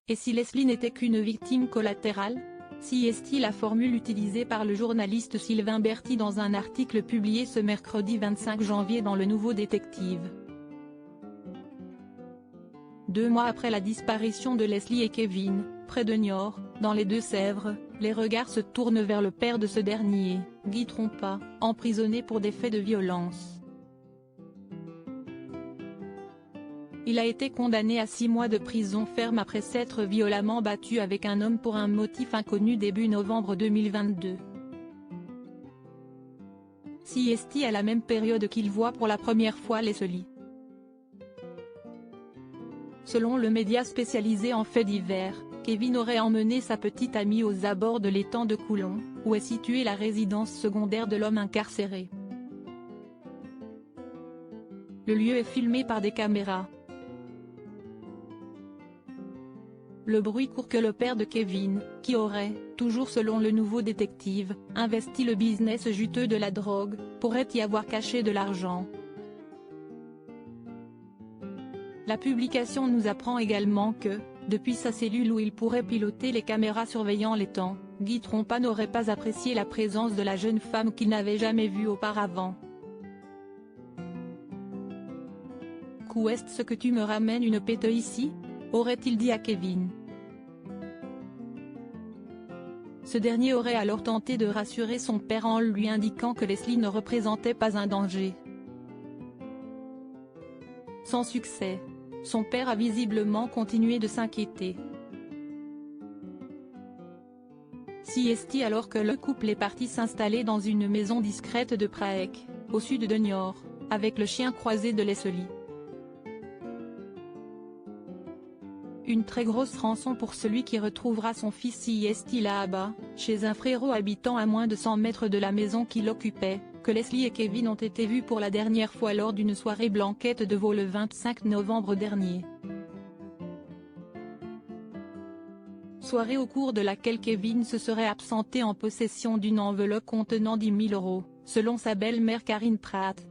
Et si Leslie n'était qu'une victime collatérale? Si est-il la formule utilisée par le journaliste Sylvain Berthy dans un article publié ce mercredi 25 janvier dans Le Nouveau Détective. 2 mois après la disparition de Leslie et Kevin, près de Niort, dans les Deux-Sèvres, les regards se tournent vers le père de ce dernier, Guy Trompas, emprisonné pour des faits de violence. Il a été condamné à 6 mois de prison ferme après s'être violemment battu avec un homme pour un motif inconnu début novembre 2022. Si est-il à la même période qu'il voit pour la première fois Leslie. Selon le média spécialisé en faits divers, Kevin aurait emmené sa petite amie aux abords de l'étang de Coulon, où est située la résidence secondaire de l'homme incarcéré. Le lieu est filmé par des caméras. Le bruit court que le père de Kevin, qui aurait, toujours selon Le Nouveau Détective, investi le business juteux de la drogue, pourrait y avoir caché de l'argent. La publication nous apprend également que, depuis sa cellule où il pourrait piloter les caméras surveillant l'étang, Guy Trompas n'aurait pas apprécié la présence de la jeune femme qu'il n'avait jamais vue auparavant. Qu'est-ce que tu me ramènes une pète ici? Aurait-il dit à Kevin. Ce dernier aurait alors tenté de rassurer son père en lui indiquant que Leslie ne représentait pas un danger. Sans succès. Son père a visiblement continué de s'inquiéter. Si est-il alors que le couple est parti s'installer dans une maison discrète de Praec, au sud de Niort, avec le chien croisé de Leslie. Une très grosse rançon pour celui qui retrouvera son fils si est-il là-bas, chez un frérot habitant à moins de 100 mètres de la maison qu'il occupait, que Leslie et Kevin ont été vus pour la dernière fois lors d'une soirée blanquette de veau le 25 novembre dernier. Soirée au cours de laquelle Kevin se serait absenté en possession d'une enveloppe contenant 10 000 €, selon sa belle-mère Karine Pratt.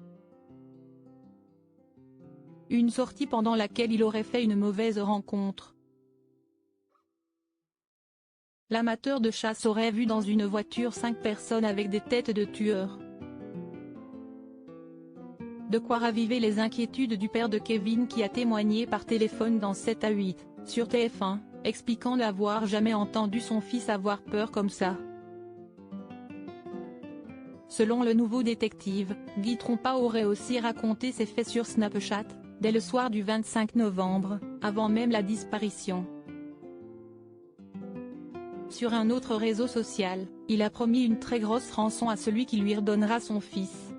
Une sortie pendant laquelle il aurait fait une mauvaise rencontre. L'amateur de chasse aurait vu dans une voiture 5 personnes avec des têtes de tueurs. De quoi raviver les inquiétudes du père de Kevin qui a témoigné par téléphone dans 7 à 8, sur TF1, expliquant n'avoir jamais entendu son fils avoir peur comme ça. Selon Le Nouveau Détective, Guy Trompas aurait aussi raconté ses faits sur Snapchat, dès le soir du 25 novembre, avant même la disparition. Sur un autre réseau social, il a promis une très grosse rançon à celui qui lui redonnera son fils.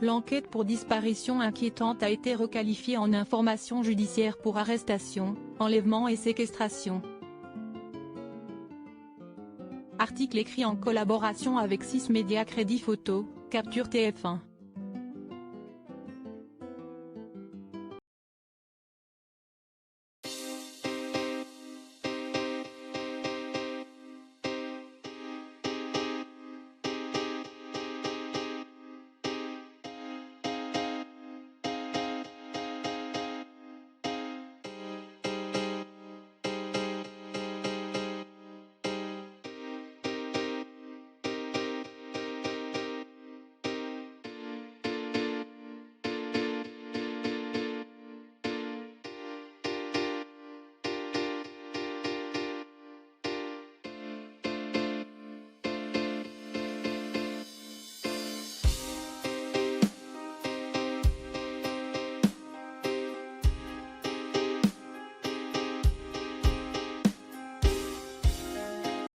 L'enquête pour disparition inquiétante a été requalifiée en information judiciaire pour arrestation, enlèvement et séquestration. Article écrit en collaboration avec 6 médias Crédit Photo, Capture TF1.